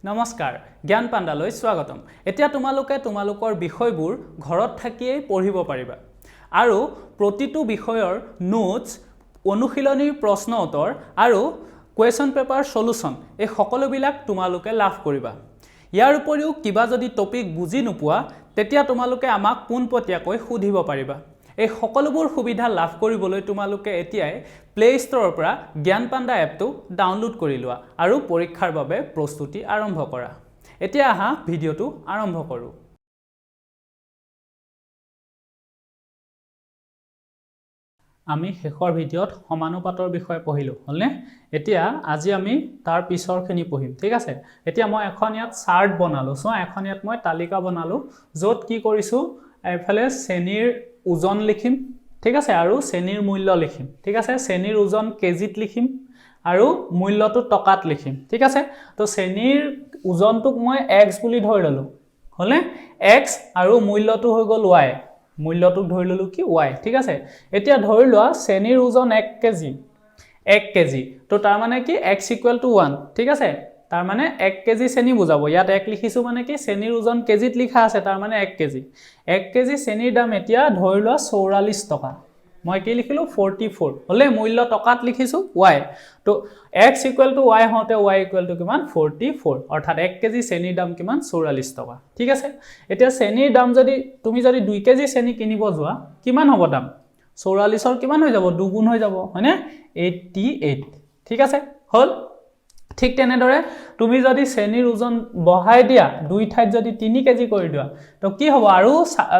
নমস্কাৰ জ্ঞান পাণ্ডালৈ স্বাগতম এতিয়া তোমালোকৰ বিষয়বোৰ ঘৰত থাকিয়েই পঢ়িব পাৰিবা আৰু প্ৰতিটো বিষয়ৰ নোটছ অনুশীলনীৰ প্ৰশ্ন উত্তৰ আৰু কোৱেশ্চন পেপাৰ সলিউশন এই সকলোবিলাক তোমালোকে লাভ কৰিবা ইয়াৰ উপৰিও কিবা যদি টপিক বুজি নোপোৱা তেতিয়া তোমালোকে আমাক পোনপটীয়াকৈ সুধিব পাৰিবা এই সকলোবোৰ সুবিধা লাভ কৰিবলৈ তোমালোকে এতিয়াই প্লে ষ্টৰৰ পৰা জ্ঞান পাণ্ডা এপটো ডাউনলোড কৰি লোৱা আৰু পৰীক্ষাৰ বাবে প্ৰস্তুতি আৰম্ভ কৰা এতিয়া আহা ভিডিঅটো আৰম্ভ কৰো আমি শেষৰ ভিডিঅত সমানুপাতৰ বিষয়ে পঢ়িলো হলনে এতিয়া আজি আমি তাৰ পিছৰখিনি পঢ়িম ঠিক আছে এতিয়া মই এখন ইয়াত চাৰ্ট বনালো সো এখন ইয়াত মই তালিকা বনালো যত কি কৰিছো এফালে শ্ৰেণীৰ ওজন লিখিম ঠিক আছে আৰু শ্ৰেণীৰ মূল্য লিখিম ঠিক আছে শ্ৰেণীৰ ওজন কেজিত লিখিম আৰু মূল্যটো টকাত লিখিম ঠিক আছে তো শ্ৰেণীৰ ওজনটোক মই x বুলি ধৰি ললো হলে x আৰু মূল্যটো হৈ গল y মূল্যটো ধৰি ললো কি y ঠিক আছে এতিয়া ধৰি লোৱা শ্ৰেণীৰ ওজন 1 কেজি তো তাৰ মানে কি x = 1 ঠিক আছে তাৰ মানে 1 কেজি শ্ৰেণী বুজাব ইয়াত 1 লিখিছো মানে কি শ্ৰেণীৰ ওজন কেজিত লিখা আছে তাৰ মানে 1 কেজি শ্ৰেণীৰ দাম এতিয়া ধৰি লোৱা 44 টকা মই কি লিখিলো 44 হলে মূল্য টকাত লিখিছো y তো x = y হতে y = কিমান 44 অৰ্থাৎ 1 কেজি শ্ৰেণীৰ দাম কিমান 44 টকা ঠিক আছে এতিয়া শ্ৰেণীৰ দাম যদি তুমি যদি 2 কেজি শ্ৰেণী কিনিব যোৱা কিমান হ'ব দাম 44 ৰ কিমান হৈ যাব দুগুণ হৈ যাব হয়নে 88 ঠিক আছে হল ঠিক তেনেদৰে তুমি যদি শ্ৰেণীৰ ওজন বঢ়াই দিয়া দুই ঠাইত যদি 3 কেজি কৰি দিয়া তো কি হ'ব আৰু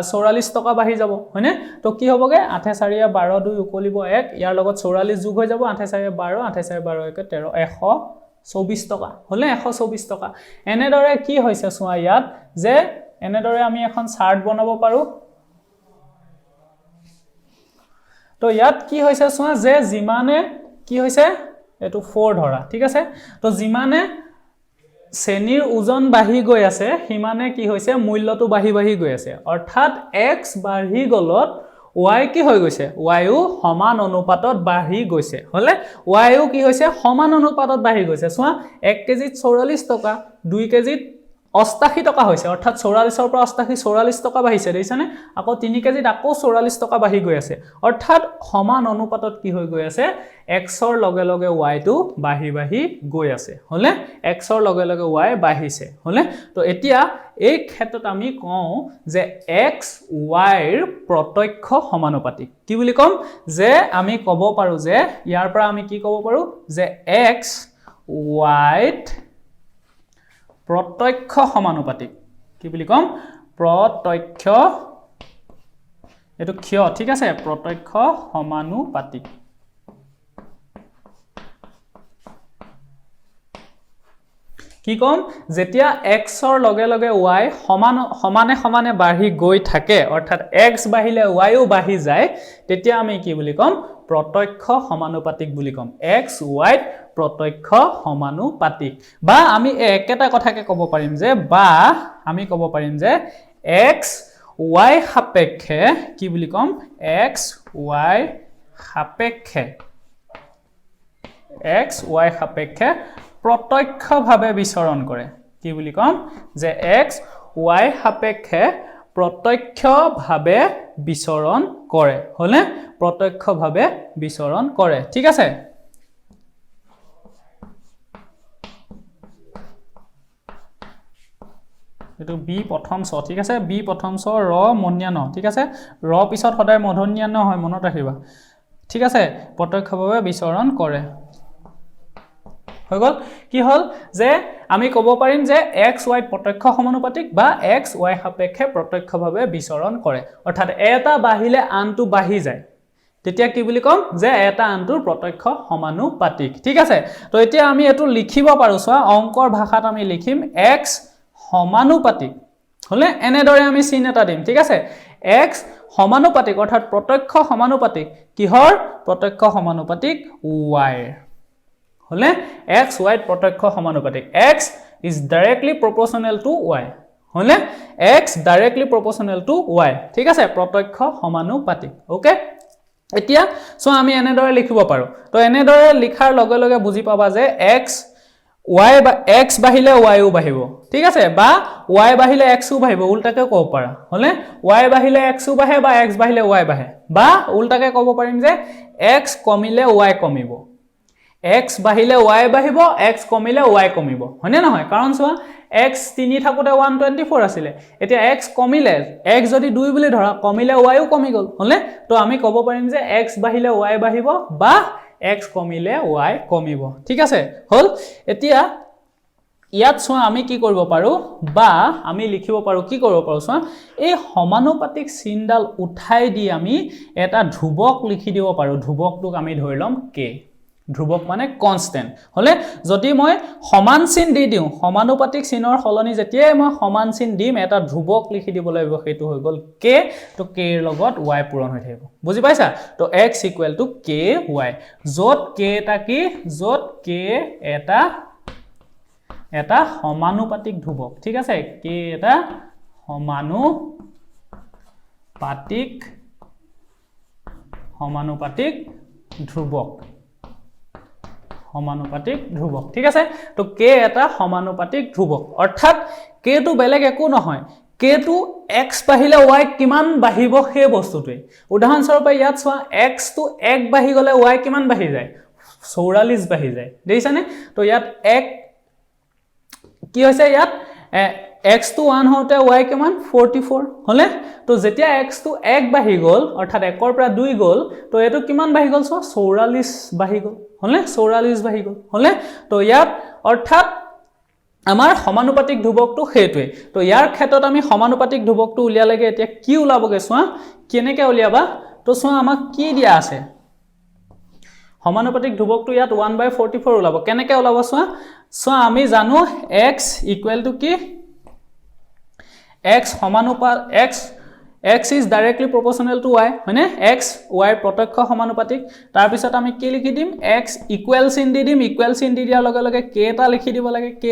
44 টকা বাঢ়ি যাব হয়নে তো কি হ'বগে 8 4 12 2 উকলিব 1 ইয়াৰ লগত 44 যোগ হৈ যাব 8 4 12 8 4 12 13 124 টকা হলে 124 টকা এনেদৰে কি হৈছে চোৱা ইয়াত যে এনেদৰে আমি এখন চাৰ্ট বনাব পাৰো তো ইয়াত কি হৈছে চোৱা যে জিমানে কি হৈছে এটো 4 ধৰা ঠিক আছে তো জিমানে শ্ৰেণীৰ ওজন বাঢ়ি গৈ আছে হিমানে কি হৈছে মূল্যটো বাঢ়ি গৈ আছে অৰ্থাৎ x বাঢ়ি গলত y কি হৈ গৈছে y ও সমান অনুপাতত বাঢ়ি গৈছে হলে y ও কি হৈছে সমান অনুপাতত বাঢ়ি গৈছে চোৱা 1 কেজিত 44 টকা 2 কেজিত 88 টকা হৈছে অৰ্থাৎ 44 ৰ পৰা 44 টকা বাঢ়িছে দেখিছানে আকৌ 3 কেজিত আকৌ 44 টকা বাঢ়ি গৈ আছে অৰ্থাৎ সমান অনুপাতত কি হৈ গৈ আছে x ৰ লগে লগে y টো বাঢ়ি গৈ আছে হলে x ৰ লগে লগে y বাঢ়িছে হলে তো এতিয়া এই ক্ষেত্ৰত আমি কওঁ যে x y ৰ প্ৰত্যক্ষ সমানুপাতিক কি বুলি কম যে আমি ক'ব পাৰো যে ইয়াৰ পৰা আমি কি ক'ব পাৰো যে x y প্ৰত্যক্ষ সমানুপাতিক কি বুলি কম প্ৰত্যক্ষ এটো ক্ষয় ঠিক আছে প্ৰত্যক্ষ সমানুপাতিক কি কম যেতিয়া x ৰ লগে লগে y সমানে বাঢ়ি গৈ থাকে অৰ্থাৎ x বাঢ়িলে y ও বাঢ়ি যায় তেতিয়া আমি কি বুলি কম প্ৰত্যক্ষ সমানুপাতিক বুলি কম x y প্ৰত্যক্ষ সমানুপাতিক বা আমি একেটা কথাকে ক'ব পাৰিম যে বা আমি ক'ব পাৰিম যে x y সাপেক্ষে কি বুলি কম x y সাপেক্ষে প্ৰত্যক্ষভাৱে বিচৰণ কৰে কি বুলি কম যে x y সাপেক্ষে প্ৰত্যক্ষভাৱে বিচৰণ কৰে হলে প্ৰত্যক্ষভাৱে বিচৰণ কৰে ঠিক আছে এটো বি প্ৰথম ছ ঠিক আছে বি প্ৰথম ছ ৰ মনিয়া ন ঠিক আছে ৰ পিছত সদায় মধনিয়া ন হয় মনত ৰাখিবা ঠিক আছে প্ৰত্যক্ষভাৱে বিচৰণ কৰে হৈ গল কি হল যে আমি ক'ব পাৰিম যে x y প্ৰত্যক্ষ সমানুপাতিক বা x y সাপেক্ষে প্ৰত্যক্ষভাৱে বিচৰণ কৰে অৰ্থাৎ এটা বাঢ়িলে আনটো বাঢ়ি যায় তেতিয়া কি বুলি কম যে এটা আনটোৰ প্ৰত্যক্ষ সমানুপাতিক ঠিক আছে তো এতিয়া আমি এটো লিখিব পাৰো চোৱা অংকৰ ভাষাত আমি লিখিম x সমানুপাতিক হলে এনেদৰে আমি চিন এটা দিম ঠিক আছে x সমানুপাতিক অৰ্থাৎ প্ৰত্যক্ষ সমানুপাতিক কিহৰ প্ৰত্যক্ষ সমানুপাতিক y হলে x y প্ৰত্যক্ষ সমানুপাতিক x is directly proportional to y হলে x directly proportional to y ঠিক আছে প্ৰত্যক্ষ সমানুপাতিক ওকে এতিয়া সো আমি এনেদৰে লিখিব পাৰো তো এনেদৰে লিখাৰ লগে লগে বুজি পাবা যে x y বা x বাহিলে y ও বাহিব ঠিক আছে বা y বাহিলে x ও বাহিব উল্টাকে কব পাৰা হলে y বাহিলে x ও বাহে বা x বাহিলে y বাহে বা উল্টাকে কব পাৰিম যে x কমিলে y কমিব x বাহিলে y বাহিব x কমিলে y কমিব হয়নে নহয় কাৰণ চোৱা x 3 থাকোতে 124 আছিল এতিয়া x কমিলে x যদি 2 বুলি ধৰা কমিলে y ও কমি গল হলে তো আমি কব পাৰিম যে x বাহিলে y বাহিব বা x কমিলে y কমিব ঠিক আছে হল এতিয়া ইয়াত চোৱা আমি কি কৰিব পাৰো বা আমি লিখিব পাৰো কি কৰিব পাৰো চোৱা এই সমানুপাতিক চিনডাল উঠাই দি আমি এটা ধ্ৰুৱক লিখি দিব পাৰো ধ্ৰুৱকটোক আমি ধৰি লম k ধ্ৰুৱক মানে কনস্ট্যান্ট হলে যদি মই সমান চিন দি দিও সমানুপাতিক চিনৰ হলনি যেতিয়াই মই সমান চিন দিম এটা ধ্ৰুৱক লিখি দিব লাগিব সেইটো হৈ গল k তো k এৰ লগত y পূৰণ হৈ থাকিব বুজি পাইছা তো x = ky যত k এটা কি যত k এটা সমানুপাতিক ধ্ৰুৱক ঠিক আছে k এটা সমানুপাতিক ধ্ৰুৱক ঠিক আছে তো k এটা সমানুপাতিক ধ্ৰুৱক অৰ্থাৎ k টো বেলেগ একো নহয় k টো x বাহিলে y কিমান বাহিব হে বস্তুটোৱে উদাহৰণ স্বৰূপে ইয়াত চোৱা x টো 1 বাহি গলে y কিমান বাহি যায় 44 বাহি যায় দেখিছানে তো ইয়াত 1 কি হৈছে ইয়াত x টো 1 হওঁতে y কিমান 44 হলে তো যেতিয়া x টো 1 বাহি গল অৰ্থাৎ 1 ৰ পৰা 2 গল তো এটো কিমান বাহি গল 44 বাহি গল হলে 44 বাহি গল হলে তো ইয়াত অৰ্থাৎ আমাৰ সমানুপাতিক ধ্ৰুৱকটো হেতুৱে তো ইয়াৰ ক্ষেত্ৰত আমি সমানুপাতিক ধ্ৰুৱকটো উলিয়ালেগে এতিয়া কি উলাবগে চোৱা কেনেকে উলিয়াবা তো চোৱা আমাক কি দিয়া আছে সমানুপাতিক ধ্ৰুৱকটো ইয়াত 1/44 উলাব কেনেকে উলাব চোৱা আমি জানো x = কি x সমানুপাত x is directly proportional to y হয়নে x y প্ৰত্যক্ষ সমানুপাতিক তাৰ পিছত আমি কি লিখি দিম x ইকুৱেল চিন দি দিম ইকুৱেল চিন দি দিয়াৰ লগে লগে k টা লিখি দিব লাগে ky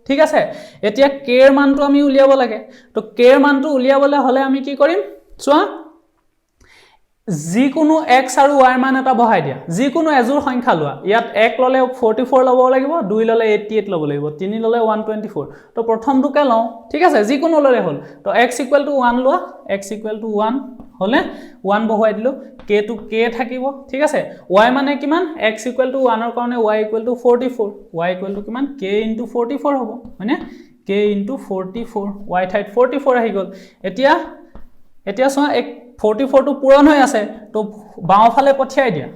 ঠিক আছে এতিয়া k এৰ মানটো আমি উলিয়াব লাগে তো k এৰ মানটো উলিয়াবলে হলে আমি কি কৰিম চোৱা যিকোনো x আৰু y মান এটা বহাই দিয়া যিকোনো এজোৰ সংখ্যা লোৱা ইয়াত 1 ললে 44 লব লাগিব 2 ললে 88 লব লাগিব 3 ললে 124 তো প্ৰথমটোকে লও ঠিক আছে যিকোনো ললে হল তো x = 1 লোৱা x = 1 হলে 1 বহাই দিলো k টো k থাকিব ঠিক আছে y মানে কিমান x = 1 ৰ কাৰণে y = 44 y = কিমান k * 44 হ'ব মানে k * 44 y ঠাইত 44 আহি গল এতিয়া চোৱা 44 টো পূৰণ হৈ আছে তো বাওফালে পঠিয়াই দিয়া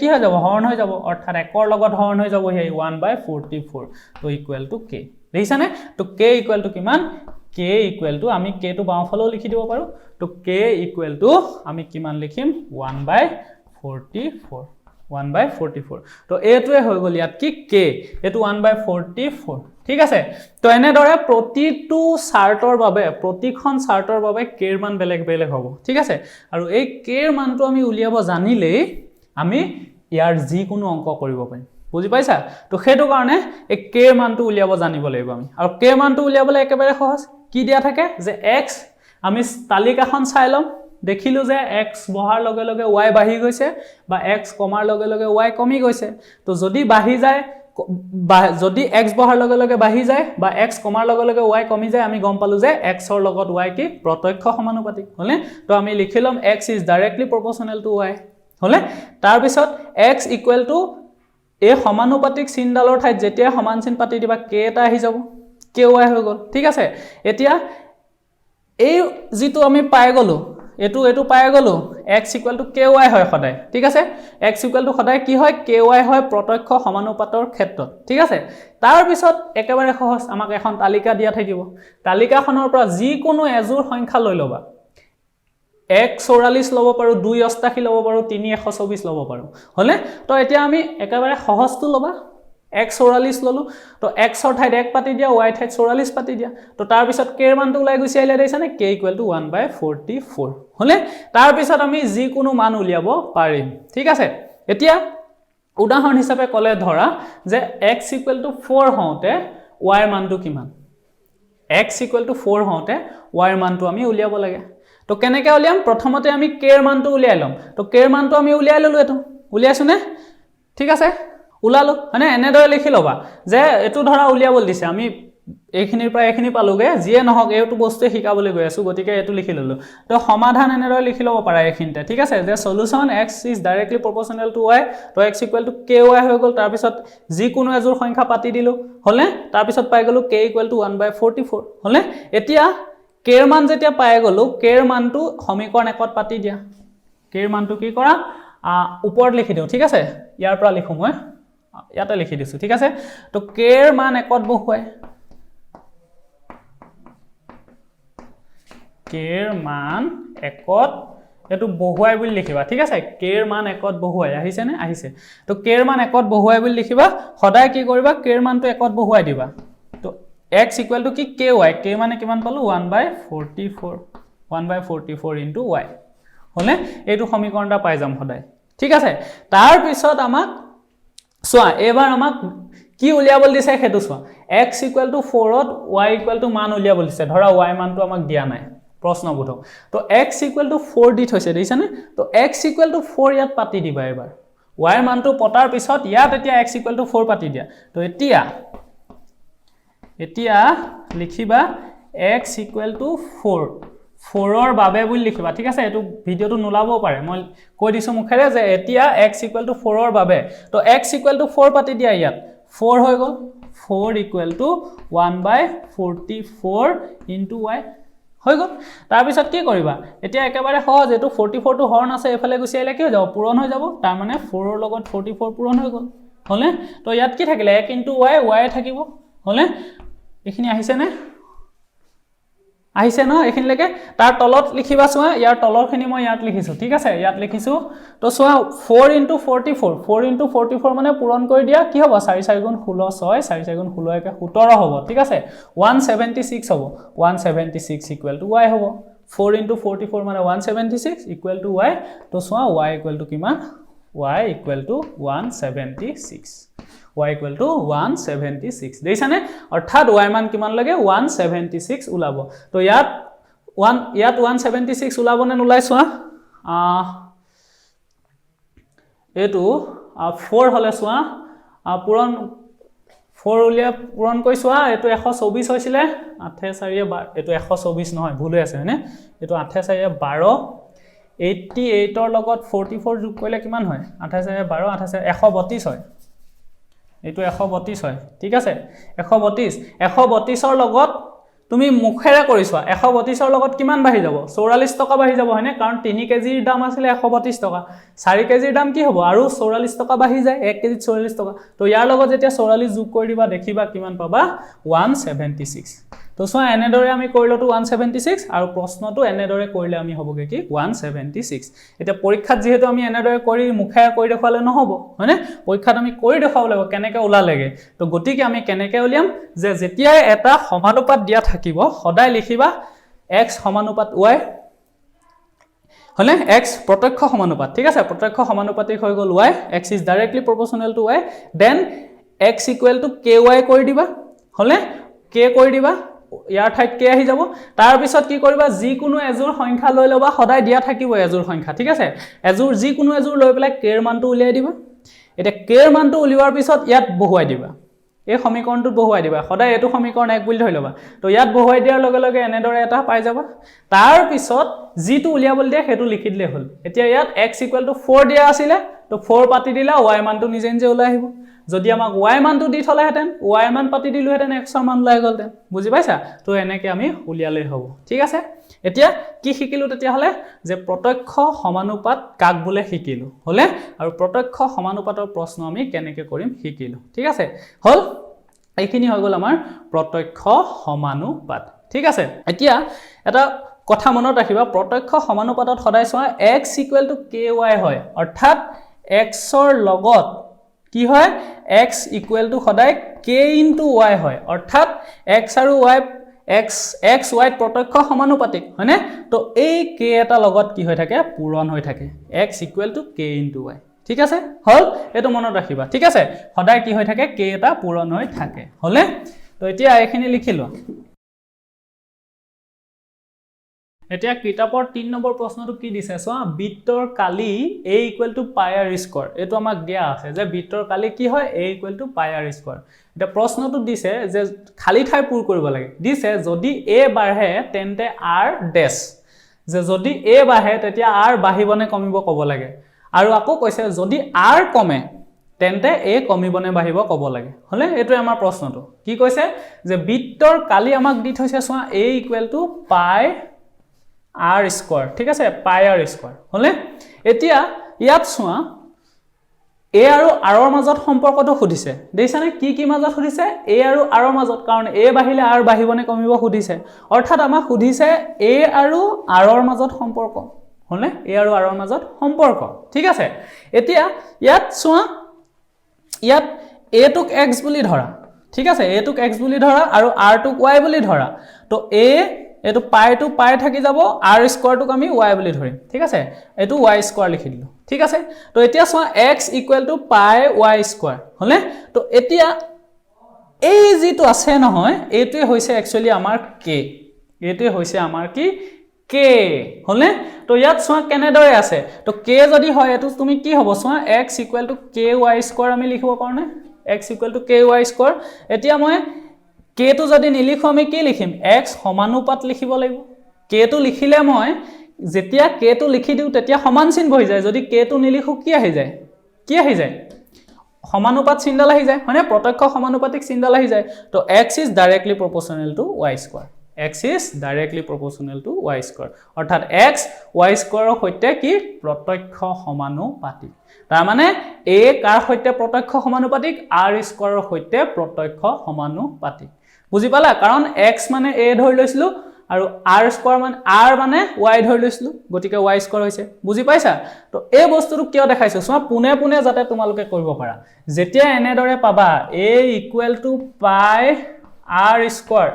কি হৈ যাব হৰণ হৈ যাব অৰ্থাৎ 1 ৰ লগত হৰণ হৈ যাব হেই 1/44 তো = k দেখিছানে তো k = কিমান k = আমি k টো বাওফালেও লিখি দিব পাৰো তো k = আমি কিমান লিখিম 1/44 তো এটোৱে হৈ গল ইয়াত কি k এটো 1/44 ঠিক আছে তো এনে দৰে প্ৰতিটো চাৰ্টৰ বাবে প্ৰতিখন চাৰ্টৰ বাবে k এৰ মান বেলেগ বেলেগ হ'ব ঠিক আছে আৰু এই k এৰ মানটো আমি উলিয়াব জানিলে আমি ইয়াৰ যি কোনো অংক কৰিব পাৰিম বুজি পাইছা তো হেতু কাৰণে এই k এৰ মানটো উলিয়াব জানিব লাগিব আমি আৰু k এৰ মানটো উলিয়াবলৈ একেবাৰে সহজ কি দিয়া থাকে যে x আমি তালিকাখন চাই লম দেখিলো যে x বহাৰ লগে লগে y বাঢ়ি গৈছে বা x কমাৰ লগে লগে y কমি গৈছে তো যদি বাঢ়ি যায় যদি x বহাৰ লগে লগে বাঢ়ি যায় বা x কমাৰ লগে লগে y কমি যায় আমি গম পালো যে x ৰ লগত y কি প্ৰত্যক্ষ সমানুপাতিক হলে তো আমি লিখিলম x is directly proportional to y হলে তাৰ পিছত x = এই সমানুপাতিক চিনডালৰ ঠাইত যেতিয়া সমান চিন পাতি দিবা k এটা আহি যাব ky হৈ গল ঠিক আছে এতিয়া এই যেটো আমি পাই গলো এটো পাই গলো x = ky হয় সদায় ঠিক আছে x = সদায় কি হয় ky হয় প্ৰত্যক্ষ সমানুপাতৰ ক্ষেত্ৰত ঠিক আছে তাৰ পিছত একেবাৰে সহজ আমাক এখন তালিকা দিয়া থাকিব তালিকাখনৰ পৰা যি কোনো এজোৰ সংখ্যা লৈ লবা 144 লব পাৰো 288 লব পাৰো 3124 লব পাৰো হলে তো এতিয়া আমি একেবাৰে সহজটো লবা x44 ললো তো x ৰ ঠাইত 1 পাতি দিয়া y ঠাইত 44 পাতি দিয়া তো তাৰ পিছত k এৰ মানটো ওলাই গুছি আইলে দেইছানে k = 1/44 হলে তাৰ পিছত আমি যি কোনো মান উলিয়াব পাৰিম ঠিক আছে এতিয়া উদাহৰণ হিচাপে কলে ধৰা যে x = 4 হওঁতে y এৰ মানটো কিমান x = 4 হওঁতে y এৰ মানটো আমি উলিয়াব লাগে তো কেনেকৈ উলিয়াম প্ৰথমতে আমি k এৰ মানটো উলিয়াই লম তো k এৰ মানটো আমি উলিয়াই ললো এটো উলিয়াইছো নে ঠিক আছে ওলালো হয়নে এনেদৰে লিখি লবা যে এটো ধৰা উলিয়াবল দিছে আমি এইখিনিৰ পৰা এইখিনি পালোগে যিয়ে নহক এইটো বস্তুৱে শিকাবলৈ গৈ আছো গতিকে এটো লিখি ললো তো সমাধান এনেদৰে লিখি লব পাৰা এইখিনিতে ঠিক আছে যে solution x is directly proportional to y তো x equal to ky হৈ গল তাৰ পিছত যি কোনো এজোৰ সংখ্যা পাতি দিলো হলে তাৰ পিছত পাই গলো k equal to 1/44 হলে এতিয়া k এর মান যেতিয়া পাই গলো k এর মানটো সমীকৰণ একত পাতি দিয়া k এৰ মানটো কি কৰা ওপৰত লিখি দিও ঠিক আছে ইয়াৰ পৰা লিখো মই ইয়াতে লিখি দিছো ঠিক আছে তো k এৰ মান একত বহুৱাই k এৰ মান একত এটো বহুৱাই বুলি লিখিবা ঠিক আছে k এৰ মান একত বহুৱাই আহিছে নে আহিছে তো k এৰ মান একত বহুৱাই বুলি লিখিবা সদায় কি কৰিবা k এৰ মানটো একত বহুৱাই দিবা তো x equal to কি ky k মানে কিমান পালো 1/44 into y হলে এইটো সমীকৰণটা পাই যাম সদায় ঠিক আছে তাৰ পিছত আমাক সোয়া এবাৰ আমাক কি উলিয়াবল দিছে হেতু সোয়া x equal to 4 to y equal to মান উলিয়াবল দিছে ধৰা y মানটো আমাক দিয়া নাই প্ৰশ্ন বুধ তো x equal to 4 দি থৈছে দেইছানে তো x equal to 4 ইয়াত পাতি দিবা এবাৰ y মানটো পটাৰ পিছত ইয়াত এতিয়া x equal to 4 পাতি দিয়া তো এতিয়া লিখিবা x equal to 4 ৰ বাবে বুলি লিখিবা ঠিক আছে এটো ভিডিওটো নোলাবও পাৰে মই কৈ দিছো মুখেৰে যে এতিয়া x equal to 4 ৰ বাবে তো x equal to 4 পাতি দিয়া ইয়াত 4 হৈ গল 4 equal to 1/44 into y হৈ গল তাৰ পিছত কি কৰিবা এতিয়া একেবাৰে সহজ এটো 44 টো হৰণ আছে এফালে গুছি আইলে কি হৈ যাব পূৰণ হৈ যাব তাৰ মানে 4 ৰ লগত 44 পূৰণ হৈ গল হলে তো ইয়াত কি থাকিলে 1 into y থাকিব হলে এখিনি আহিছে নে আহিছে ন এখিনলৈকে তাৰ তলত লিখিবা সোয়া ইয়াৰ তলৰখিনি মই ইয়াত লিখিছো ঠিক আছে ইয়াত লিখিছো তো সোয়া 4 into 44 মানে পূৰণ কৰি দিয়া কি হ'ব 4 4 গুণ 16 6 4 4 গুণ 16 একে 17 হ'ব ঠিক আছে 176 হ'ব 176 equal to y হ'ব 4 into 44 মানে 176 equal to y তো সোয়া y equal to কিমান y equal to 176 y equal to 176 দেইছানে অৰ্থাৎ y মান কিমান লাগে 176 উলাব তো ইয়াত 176 উলাব নে নুলাই সোয়া এটো 4 হলে সোয়া পূৰণ 4 উলিয়া পূৰণ কৰি সোয়া এটো 124 হৈছিলে 8 4 12 এটো 124 নহয় ভুল হৈ আছে হয়নে এটো 8 4 12 88 ৰ লগত 44 যোগ কৰিলে কিমান হয় 8 4 12 8 4 132 হয় এটো 132 হয় ঠিক আছে 132 ৰ লগত তুমি মুখেৰে কৰিছোৱা 132 ৰ লগত কিমান বাঢ়ি যাব 44 টকা বাঢ়ি যাব হয়নে কাৰণ 3 কেজিৰ দাম আছিল 132 টকা 4 কেজিৰ দাম কি হ'ব আৰু 44 টকা বাঢ়ি যায় 1 কেজি 44 টকা তো ইয়াৰ লগত যেতিয়া 44 যোগ কৰি দিবা দেখিবা কিমান পাবা 176 তো সোয়া এনেদৰে আমি কৰিলটো 176 আৰু প্ৰশ্নটো এনেদৰে কৰিলে আমি হ'বগে কি 176 এটা পৰীক্ষাত যেহেতু আমি এনেদৰে কৰি মুখেৰে কৰি দেখালে নহব হয়নে পৰীক্ষাত আমি কৰি দেখাব লাগিব কেনেকৈ উলালেগে তো গতিকে আমি কেনেকৈ উলিয়াম যে যেতিয়া এটা সমানুপাত দিয়া থাকিব সদায় লিখিবা x সমানুপাত y হলে x প্ৰত্যক্ষ সমানুপাত ঠিক আছে প্ৰত্যক্ষ সমানুপাতিক হৈ গল y x is directly proportional to y then x equal to ky কৰি দিবা হলে k কৰি দিবা ইয়াৰ ঠাইত কে আহি যাব তাৰ পিছত কি কৰিবা যি কোনো এজোৰ সংখ্যা লৈ লবা সদায় দিয়া থাকিব এজোৰ সংখ্যা ঠিক আছে এজোৰ যি কোনো এজোৰ লৈ পেলাই কে এৰ মানটো উলিয়াই দিবা এটা কে এৰ মানটো উলিওৱাৰ পিছত ইয়াত বহুৱাই দিবা এই সমীকৰণটো বহুৱাই দিবা সদায় এটো সমীকৰণ এক বুলি ধৰি লবা তো ইয়াত বহুৱাই দিয়াৰ লগে লগে এনেদৰে এটা পাই যাবা তাৰ পিছত জিটো উলিয়াবল দিয়া হেতু লিখি দিলে হল এতিয়া ইয়াত x = 4 দিয়া আছিল তো 4 পাতি দিলা y মানটো নিজে নিজে ওলাই আহিব যদি আমাক y মানটো দি থলে হেতেন y মান পাতি দিলু হেতেন x ৰ মান ওলাই গলতেন বুজি পাইছা তো এনেকৈ আমি উলিয়ালে হ'ব ঠিক আছে এতিয়া কি শিকিলো তেতিয়া হলে যে প্ৰত্যক্ষ সমানুপাত কাক বলে শিকিলো হলে আৰু প্ৰত্যক্ষ সমানুপাতৰ প্ৰশ্ন আমি কেনেকৈ কৰিম শিকিলো ঠিক আছে হল এইখিনি হৈ গল আমাৰ প্ৰত্যক্ষ সমানুপাত ঠিক আছে এতিয়া এটা কথা মনত ৰাখিবা প্ৰত্যক্ষ সমানুপাতত সদায় চোৱা x = ky হয় অৰ্থাৎ x ৰ লগত কি হয় x = সদায় k * y হয় অৰ্থাৎ x আৰু y x y প্ৰত্যক্ষ সমানুপাতিক হয়নে তো এই k এটা লগত কি হৈ থাকে পূৰণ হৈ থাকে x = k * y ঠিক আছে হল এটো মনত ৰাখিবা ঠিক আছে সদায় কি হৈ থাকে k এটা পূৰণ হৈ থাকে হলে তো এতিয়া এইখিনি লিখি লোৱা এতিয়া কিতাপৰ 3 নম্বৰ প্ৰশ্নটো কি দিছে চোৱা বৃত্তৰ কালি a = পাই r স্কয়াৰ এটো আমাক দিয়া আছে যে বৃত্তৰ কালি কি হয় a = পাই r স্কয়াৰ এটা প্ৰশ্নটো দিছে যে খালি ঠাই পূৰ কৰিব লাগে দিছে যদি a বাঢ়ে তেন্তে r ডেশ যে যদি a বাঢ়ে তেতিয়া r বাঢ়িবনে কমিব ক'ব লাগে আৰু আকৌ কৈছে যদি r কমে তেন্তে a কমিবনে বাঢ়িব ক'ব লাগে হলে এটো আমাৰ প্ৰশ্নটো কি কৈছে যে বৃত্তৰ কালি আমাক দি থৈছে চোৱা a = পাই r স্কয়াৰ ঠিক আছে পাই r স্কয়াৰ হলে এতিয়া ইয়াত চোৱা a আৰু r ৰ মাজত সম্পৰ্কটো সুধিছে দেখিছানে কি মাজত সুধিছে a আৰু r ৰ মাজত কাৰণ a বাঢ়িলে r বাঢ়িবনে কমিব সুধিছে অৰ্থাৎ আমাক সুধিছে a আৰু r ৰ মাজত সম্পৰ্ক হলে a আৰু r ৰ মাজত সম্পৰ্ক ঠিক আছে এতিয়া ইয়াত চোৱা ইয়াত a টুক x বুলি ধৰা ঠিক আছে a টুক x বুলি ধৰা আৰু r টুক y বুলি ধৰা তো a এটো পাই টু পাই থাকি যাব r স্কয়াৰ টুক আমি y বুলি ধৰিম ঠিক আছে এটো y স্কয়াৰ লিখি দিলো ঠিক আছে তো এতিয়া চোৱা x = পাই y স্কয়াৰ হলে তো এতিয়া এই যেটো আছে নহয় এটোই হৈছে একচুয়ালি আমাৰ k এটোই হৈছে আমাৰ কি k হলে তো ইয়াত চোৱা কেনেদৰে আছে তো k যদি হয় এটো তুমি কি হ'ব চোৱা x = ky স্কয়াৰ আমি লিখিব পাৰোনে x = ky স্কয়াৰ এতিয়া মই k টো যদি নিলিখো আমি কি লিখিম x সমানুপাত লিখিব লাগিব k টো লিখিলে মই যেতিয়া k টো লিখি দিও তেতিয়া সমান চিন বহি যায় যদি k টো নিলিখো কি আহি যায় সমানুপাত চিনডাল আহি যায় মানে প্ৰত্যক্ষ সমানুপাতিক চিনডাল আহি যায় তো x is directly proportional to y square x is directly proportional to y square অৰ্থাৎ x y square সৈতে কি প্ৰত্যক্ষ সমানুপাতিক তাৰ মানে a কাৰ সৈতে প্ৰত্যক্ষ সমানুপাতিক r square সৈতে প্ৰত্যক্ষ সমানুপাতিক বুজি পালা কাৰণ x মানে a ধৰি লৈছিলো আৰু r square মানে r মানে y ধৰি লৈছিলো গতিকে y square হৈছে বুজি পাইছা তো এই বস্তুটো কিয় দেখাইছো চোৱা পুনে পুনে যাতে তোমালোকে কৰিব পাৰা যেতিয়া এনেদৰে পাবা a = পাই r square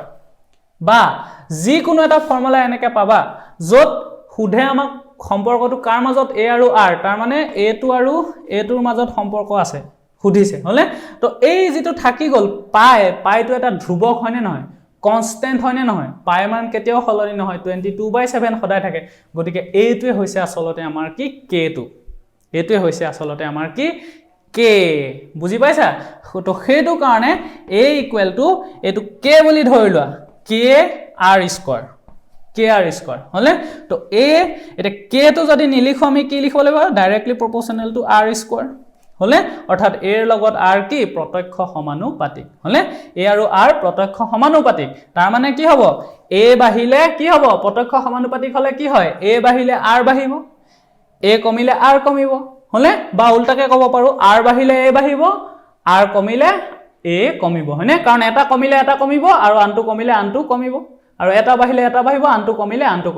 বা যি কোনো এটা ফৰ্মুলা এনেকে পাবা যত সুধে আমাক সম্পৰ্কটো কাৰ মাজত a আৰু r তাৰ মানে a টো আৰু a টোৰ মাজত সম্পৰ্ক আছে সুধিছে হলে তো এই যেটো থাকি গল পাইটো এটা ধ্ৰুৱক হয়নে নহয় কনস্ট্যান্ট হয়নে নহয় পাই মান কেতিয়াও সলনি নহয় 22/7 সদায় থাকে গতিকে এইটোৱে হৈছে আসলতে আমাৰ কি k টো এইটোৱে হৈছে আসলতে আমাৰ কি k বুজি পাইছা তো হেতু কাৰণে a = এটো k বুলি ধৰি লোৱা k r স্কয়াৰ হলে তো a এটা k টো যদি নিলিখো আমি কি লিখিব লাগিব ডাইৰেক্টলি প্ৰপোৰ্শনাল টু r স্কয়াৰ হলে অৰ্থাৎ a এৰ লগত r কি প্ৰত্যক্ষ সমানুপাতিক হলে a আৰু r প্ৰত্যক্ষ সমানুপাতিক তাৰ মানে কি হ'ব a বাহিলে কি হ'ব প্ৰত্যক্ষ সমানুপাতিক হলে কি হয় a বাহিলে r বাহিব a কমিলে r কমিব হলে বা উল্টাকে ক'ব পাৰো r বাহিলে a বাহিব r কমিলে a কমিব হয়নে কাৰণ এটা কমিলে এটা কমিব আৰু আনটো কমিলে আনটো কমিব আৰু এটা বাহিলে এটা বাহিব আনটো কমিলে আনটো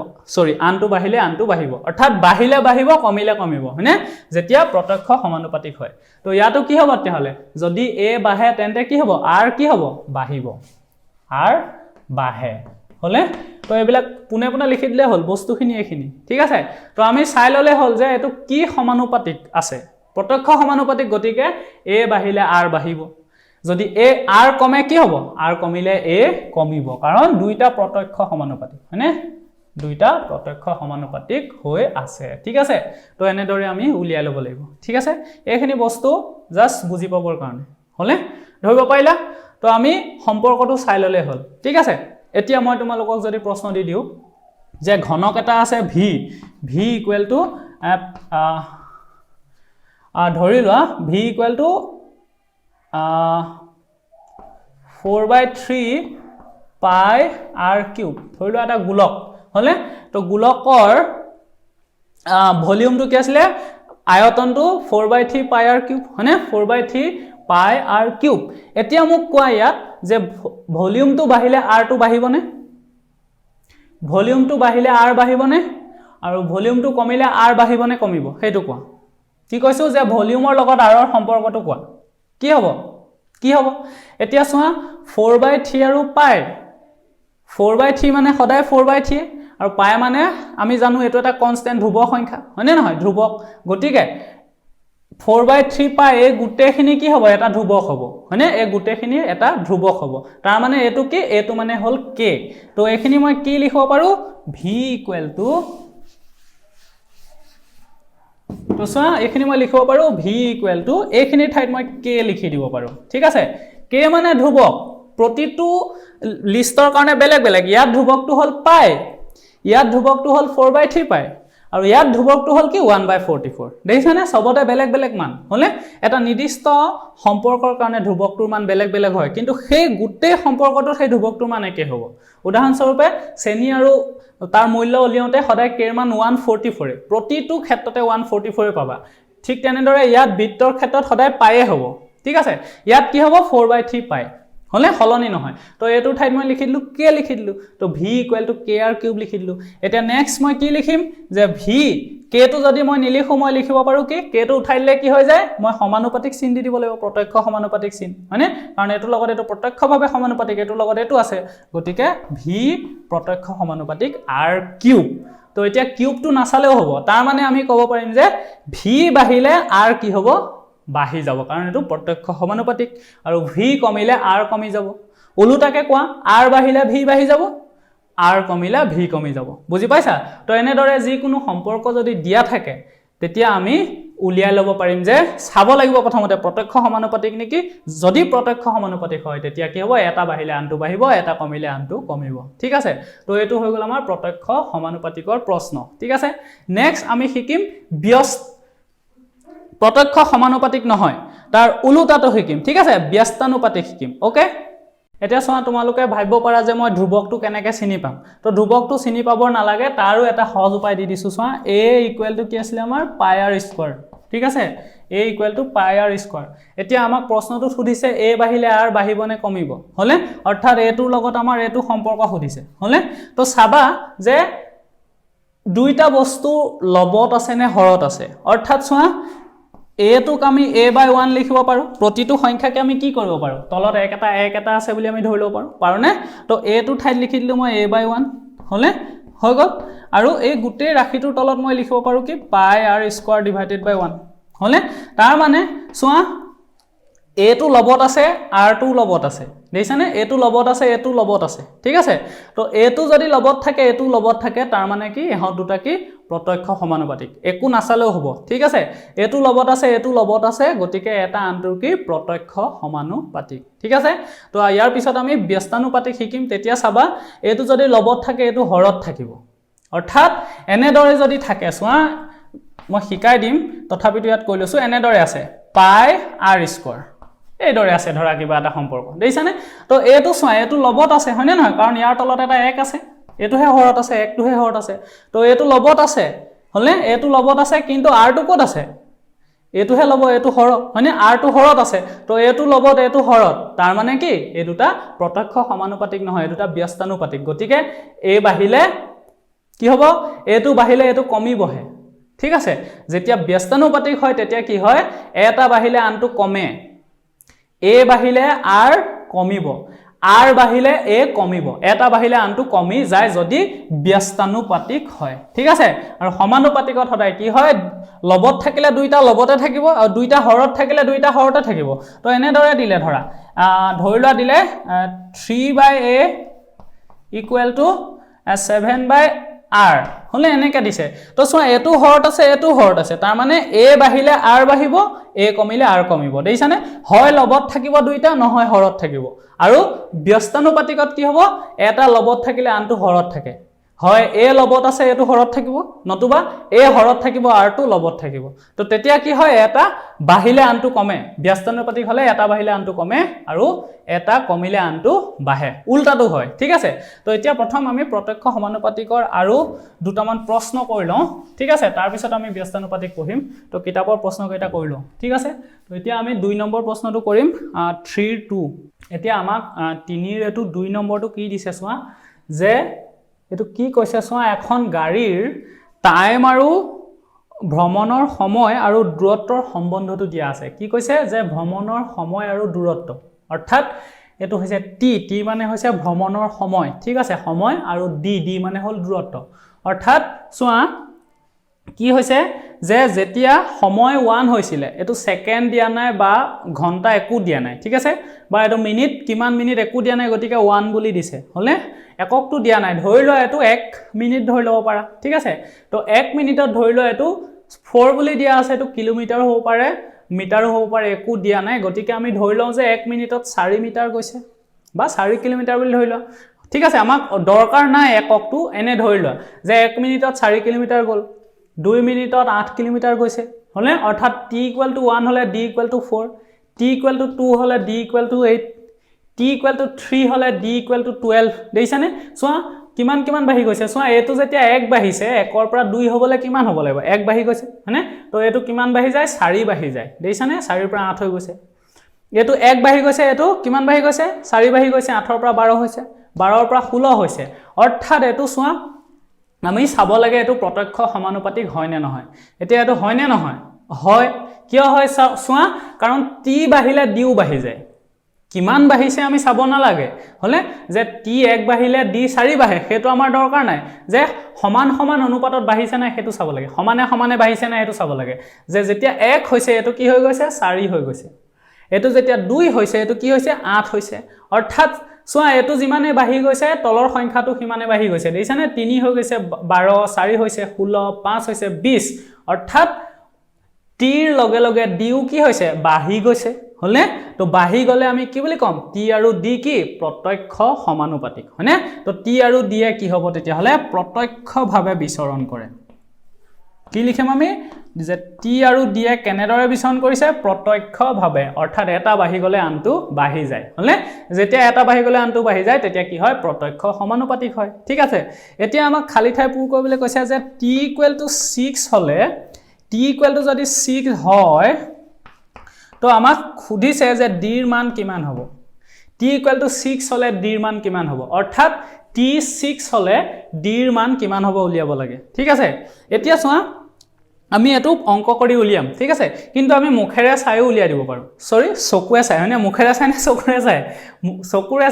আনটো বাহিলে আনটো বাহিব অৰ্থাৎ বাহিলে বাহিব কমিলে কমিব হয়নে যেতিয়া প্ৰত্যক্ষ সমানুপাতিক হয় তো ইয়াটো কি হ'ব তেহলে যদি a বাহে তেন্তে কি হ'ব r কি হ'ব বাহিব r বাহে হলে তো এবিলাক পুনে পুনে লিখি দিলে হল বস্তুখিনি এখিনি ঠিক আছে তো আমি চাই ললে হল যে এটো কি সমানুপাতিক আছে প্ৰত্যক্ষ সমানুপাতিক গতিকে a বাহিলে r বাহিব যদি a r কমে কি হ'ব r কমিলে a কমিব কাৰণ দুইটা প্ৰত্যক্ষ সমানুপাতিক হয়নে দুইটা প্ৰত্যক্ষ সমানুপাতিক হৈ আছে ঠিক আছে তো এনেদৰে আমি উলিয়াই লব লাগিব ঠিক আছে এইখিনি বস্তু জাস্ট বুজি পাবৰ কাৰণে হলে ধৰিব পাৰিলা তো আমি সম্পৰ্কটো চাই ললে হল ঠিক আছে এতিয়া মই তোমালোকক যদি প্ৰশ্ন দি দিও যে ঘনক এটা আছে v ধৰি লোৱা v = 4/3 পাই r কিউব ধৰি লোৱা এটা গোলক হলে তো গোলকৰ ভলিউমটো কি আছিল আয়তনটো 4/3 পাই r কিউব হয়নে 4/3 পাই r কিউব এতিয়া মোক কোৱা ইয়াত যে ভলিউমটো বাহিলে r টো বাহিবনে ভলিউমটো বাহিলে r বাহিবনে আৰু ভলিউমটো কমিলে r বাহিবনে কমিব হেতু কোৱা কি কৈছো যে ভলিউমৰ লগত r ৰ সম্পৰ্কটো কোৱা কি হ'ব এতিয়া চোৱা 4/3 আৰু পাই 4/3 মানে সদায় 4/3 আৰু পাই মানে আমি জানো এটো এটা কনস্ট্যান্ট ধ্ৰুৱক সংখ্যা হয়নে নহয় ধ্ৰুৱক গতিকে 4/3 পাই এই গুটেখিনি কি হ'ব এটা ধ্ৰুৱক হ'ব হয়নে এই গুটেখিনি এটা ধ্ৰুৱক হ'ব তাৰ মানে এটো কি এটো মানে হল k তো এইখিনি মই কি লিখিব পাৰো v তো চোৱা এইখিনি মই লিখিব পাৰো v এইখিনি ঠাইত মই k লিখি দিব পাৰো ঠিক আছে k মানে ধ্ৰুৱক প্ৰতিটো লিষ্টৰ কাৰণে বেলেগ বেলেগ ইয়াত ধ্ৰুৱকটো হল পাই ইয়াত ধ্ৰুৱকটো হল 4/3 পাই আৰু ইয়াত ধ্ৰুৱকটো হল কি 1/44 দেখিছানে সবতে বেলেগ বেলেগ মান হলে এটা নিৰ্দিষ্ট সম্পৰ্কৰ কাৰণে ধ্ৰুৱকটোৰ মান বেলেগ বেলেগ হয় কিন্তু সেই গুটে সম্পৰ্কটো সেই ধ্ৰুৱকটোৰ মান একে হ'ব উদাহৰণস্বৰূপে শ্ৰেণী আৰু তাৰ মূল্য উলিয়াওতে সদায় k ৰ মান 144 প্ৰতিটো ক্ষেত্ৰতে 144 পাবা ঠিক তেনেদৰে ইয়াত বৃত্তৰ ক্ষেত্ৰত সদায় পায়ে হ'ব ঠিক আছে ইয়াত কি হ'ব 4/3 পাই হলে হলনি নহয় তো এটো ঠাইত মই লিখি দিলো k লিখি দিলো তো v kr³ লিখি দিলো এটা নেক্সট মই কি লিখিম যে v k টো যদি মই নিলিখো মই লিখিব পাৰো কি k টো উঠাই দিলে কি হৈ যায় মই সমানুপাতিক চিন দি দিব লাগিব প্ৰত্যক্ষ সমানুপাতিক চিন হয়নে কাৰণ এটো লগত এটো প্ৰত্যক্ষভাৱে সমানুপাতিক এটো লগত এটো আছে গতিকে v প্ৰত্যক্ষ সমানুপাতিক r³ তো এতিয়া কিউব টো নাছালেও হ'ব তাৰ মানে আমি ক'ব পাৰিম যে v বাহিলে r কি হ'ব বাহি যাব কাৰণ এটো প্ৰত্যক্ষ সমানুপাতিক আৰু v কমিলে r কমি যাব ওলুটাকে কোৱা r বাহিলে v বাহি যাব r কমিলে v কমি যাব বুজি পাইছা তো এনেদৰে যি কোনো সম্পৰ্ক যদি দিয়া থাকে তেতিয়া আমি উলিয়াই লব পাৰিম যে চাব লাগিব প্ৰথমতে প্ৰত্যক্ষ সমানুপাতিক নেকি যদি প্ৰত্যক্ষ সমানুপাতিক হয় তেতিয়া কি হ'ব এটা বাহিলে আনটো বাহিব এটা কমিলে আনটো কমিব ঠিক আছে তো এটো হৈ গল আমাৰ প্ৰত্যক্ষ সমানুপাতিকৰ প্ৰশ্ন ঠিক আছে নেক্সট আমি শিকিম ব্যস্ত প্ৰত্যক্ষ সমানুপাতিক নহয় তাৰ উলুটাটো শিকিম ঠিক আছে ব্যস্তানুপাতিক শিকিম ওকে এতিয়া চোৱা তোমালোকে ভাবিব পাৰা যে মই ধ্ৰুৱকটো কেনেকৈ চিনি পাম তো ধ্ৰুৱকটো চিনি পাবৰ নালাগে তাৰো এটা সহজ উপায় দি দিছো চোৱা a = কি আছিল আমাৰ πr² ঠিক আছে a = πr²। এতিয়া আমাক প্ৰশ্নটো সুধিছে a বাহিলে r বাহিব নে কমিব হলে অৰ্থাৎ a টোৰ লগত আমাৰ এটো সম্পৰ্ক সুধিছে হলে তো চাবা যে দুইটা বস্তু লবত আছে নে হৰত আছে অৰ্থাৎ চোৱা a টোক আমি a/1 লিখিব পাৰো প্ৰতিটো সংখ্যাকে আমি কি কৰিব পাৰো তলত এক এটা আছে বুলি আমি ধৰি লব পাৰো নে তো a টো ঠাইত লিখি দিলো মই a/1 হলে হৈ গল আৰু এই গুটেই ৰাশিটোৰ তলত মই লিখিব পাৰো কি πr² / 1 হলে তাৰ মানে চোৱা a টো লবত আছে r টো লবত আছে দেখিছানে a টো লবত আছে a টো লবত আছে ঠিক আছে তো a টো যদি লবত থাকে a টো লবত থাকে তাৰ মানে কি এহত দুটা কি প্ৰত্যক্ষ সমানুপাতিক একো নাছালেও হ'ব ঠিক আছে a টো লবত আছে a টো লবত আছে গতিকে এটা আনটোৰ কি প্ৰত্যক্ষ সমানুপাতিক ঠিক আছে তো ইয়াৰ পিছত আমি ব্যস্তানুপাতিক শিকিম তেতিয়া চাবা a টো যদি লবত থাকে এটো হৰত থাকিব অৰ্থাৎ এনেদৰে যদি থাকে চোৱা মই শিকাই দিম তথাপিতো ইয়াত কৈ লৈছো এনেদৰে আছে πr² এইদৰে আছে ধৰা কিবা এটা সম্পৰ্ক দেখিছানে তো এটো চোৱা এটো লবত আছে হয়নে নহয় কাৰণ ইয়াৰ তলত এটা এক আছে এটোহে হৰত আছে একটোহে হৰত আছে তো এটো লবত আছে হলে এটো লবত আছে কিন্তু r টো ক'ত আছে এটোহে লব এটো হৰ হয়নে r টো হৰত আছে তো এটো লবত এটো হৰত তাৰ মানে কি এই দুটা প্ৰত্যক্ষ সমানুপাতিক নহয় এই দুটা ব্যস্তানুপাতিক গতিকে a বাহিলে কি হ'ব এটো বাহিলে এটো কমিবহে ঠিক আছে যেতিয়া ব্যস্তানুপাতিক হয় তেতিয়া কি হয় এটা বাহিলে আনটো কমে a বাহিলে r কমিব r বাহিলে a কমিব এটা বাহিলে আনটো কমি যায় যদি ব্যস্তানুপাতিক হয় ঠিক আছে আৰু সমানুপাতিকত সদায় কি হয় লবত থাকিলে দুইটা লবতে থাকিব আৰু দুইটা হৰত থাকিলে দুইটা হৰতে থাকিব তো এনেদৰে দিলে ধৰা ধৰি লোৱা দিলে 3/a = 7/r হলে এনেকৈ দিছে তো চোৱা এটো হৰত আছে তাৰ মানে a বাহিলে r বাহিব a কমিলে r কমিব দেখিছানে হয় লবত থাকিব দুইটা নহয় হৰত থাকিব আৰু ব্যস্তানুপাতিকত কি হ'ব এটা লবত থাকিলে আনটো হৰত থাকে হয় a লবত আছে এটো হৰত থাকিব নতুবা a হৰত থাকিব r টো লবত থাকিব তো তেতিয়া কি হয় এটা বাহিলে আনটো কমে ব্যস্তানুপাতিক হলে এটা বাহিলে আনটো কমে আৰু এটা কমিলে আনটো বাহে উল্টাটো হয় ঠিক আছে তো এতিয়া প্ৰথম আমি প্ৰত্যক্ষ সমানুপাতিকৰ আৰু দুটামান প্ৰশ্ন কৰি লওঁ ঠিক আছে তাৰ পিছত আমি ব্যস্তানুপাতিক পঢ়িম তো কিতাপৰ প্ৰশ্ন কেইটা কৰি লওঁ ঠিক আছে তো এতিয়া আমি 2 নম্বৰ প্ৰশ্নটো কৰিম 3-2 এতিয়া আমাক 3 ৰ এটো 2 নম্বৰটো কি দিছে চোৱা যে এটো কি কৈছে চোৱা এখন গাড়ীৰ টাইম আৰু ভ্ৰমণৰ সময় আৰু দূৰত্বৰ সম্বন্ধটো দিয়া আছে কি কৈছে যে ভ্ৰমণৰ সময় আৰু দূৰত্ব অৰ্থাৎ এটো হৈছে t মানে হৈছে ভ্ৰমণৰ সময় ঠিক আছে সময় আৰু d মানে হল দূৰত্ব অৰ্থাৎ চোৱা কি হৈছে যে যেতিয়া সময় 1 হৈছিল এটো সেকেন্ড দিয়া নাই বা ঘন্টা একো দিয়া নাই ঠিক আছে বা এটো মিনিট কিমান মিনিট একো দিয়া নাই গতিকে 1 বুলি দিছে হলে এককটো দিয়া নাই ধৰি লোৱা এটো 1 মিনিট ধৰি লব পাৰা ঠিক আছে তো 1 মিনিটত ধৰি লোৱা এটো 4 বুলি দিয়া আছে এটো কিলোমিটাৰ হ'ব পাৰে মিটাৰো হ'ব পাৰে একো দিয়া নাই গতিকে আমি ধৰি লওঁ যে 1 মিনিটত 4 মিটাৰ গৈছে বা 4 কিলোমিটাৰ বুলি ধৰি লোৱা ঠিক আছে আমাক দৰকাৰ নাই এককটো এনে ধৰি লোৱা যে 1 মিনিটত 4 কিলোমিটাৰ গল 2 মিনিটত 8 কিলোমিটাৰ গৈছে হলে অৰ্থাৎ t = 1 হলে d = 4 t = 2 হলে d = 8 t = 3 হলে d = 12 দেইছানে সোৱা কিমান বাঢ়ি গৈছে সোৱা এটো যেতিয়া 1 বাঢ়িছে 1 ৰ পৰা 2 হ'বলে কিমান হ'ব লাগিব 1 বাঢ়ি গৈছে হনে তো এটো কিমান বাঢ়ি যায় 4 বাঢ়ি যায় দেইছানে 4 ৰ পৰা 8 হৈ গৈছে এটো 1 বাঢ়ি গৈছে এটো কিমান বাঢ়ি গৈছে 4 বাঢ়ি গৈছে 8 ৰ পৰা 12 হৈছে 12 ৰ পৰা 16 হৈছে অৰ্থাৎ এটো সোৱা আমি চাব লাগে এটো প্ৰত্যক্ষ সমানুপাতিক হয় নে নহয় এতিয়া এটো হয় নে নহয় হয় কিয় হয় সোৱা কাৰণ t বাঢ়িলে d বাঢ়ি যায় কিমান বাঢ়িছে আমি চাব না লাগে হলে যে t 1 বাঢ়িলে d 4 বাঢ়ে হেতু আমাৰ দৰকাৰ নাই যে সমান সমান অনুপাতত বাঢ়িছে না হেতু চাব লাগে সমানে বাঢ়িছে না হেতু চাব লাগে যে যেতিয়া 1 হৈছে এটো কি হৈ গৈছে 4 হৈ গৈছে এটো যেতিয়া 2 হৈছে এটো কি হৈছে 8 হৈছে অৰ্থাৎ সোৱা এটো জিমানে বাঢ়ি গৈছে তলৰ সংখ্যাটো হিমানে বাঢ়ি গৈছে দেইছানে 3 হৈ গৈছে 12 4 হৈছে 16 5 হৈছে 20 অৰ্থাৎ t ৰ লগে লগে d কি হৈছে বাঢ়ি গৈছে হলে তো বাঢ়ি গলে আমি কি বুলি কম t আৰু d কি প্ৰত্যক্ষ সমানুপাতিক হয়নে তো t আৰু d এ কি হ'ব তেতিয়া হলে প্ৰত্যক্ষভাৱে বিচৰণ কৰে কি লিখিম আমি যে t আৰু d এ কেনেদৰে বিচৰণ কৰিছে প্ৰত্যক্ষভাৱে অৰ্থাৎ এটা বাঢ়ি গলে আনটো বাঢ়ি যায় হলে যেতিয়া এটা বাঢ়ি গলে আনটো বাঢ়ি যায় তেতিয়া কি হয় প্ৰত্যক্ষ সমানুপাতিক হয় ঠিক আছে এতিয়া আমাক খালি ঠাই পূৰ কৰিবলৈ কৈছে যে t = 6 হলে t = যদি 6 হয় তো আমাক খুদিছে যে d ৰ মান কিমান হ'ব t = 6 হলে d ৰ মান কিমান হ'ব অৰ্থাৎ t 6 হলে d ৰ মান কিমান হ'ব উলিয়াব লাগে ঠিক আছে এতিয়া চোৱা আমি এটো অংক কৰি উলিয়াম ঠিক আছে কিন্তু আমি মুখেৰে চাই উলিয়াই দিব পাৰো সৰি চকুৰে চাই মানে মুখেৰে চাই নে চকুৰে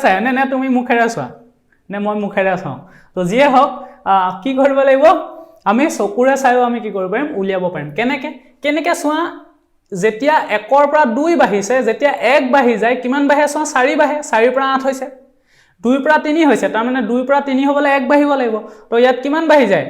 চাই নে তুমি মুখেৰে চোৱা নে মই মুখেৰে চাও তো যিয়ে হওক কি কৰিব লাগিব আমি চকুৰে চাইও আমি কি কৰিব পাৰিম উলিয়াব পাৰিম কেনেকে চোৱা যেতিয়া 1 ৰ পৰা 2 বাঢ়িছে যেতিয়া 1 বাঢ়ি যায় কিমান বাঢ়ে চোৱা 4 বাঢ়ে 4 ৰ পৰা 8 হৈছে 2 ৰ পৰা 3 হৈছে তাৰ মানে 2 ৰ পৰা 3 হ'বলে 1 বাঢ়িব লাগিব তো ইয়াত কিমান বাঢ়ি যায়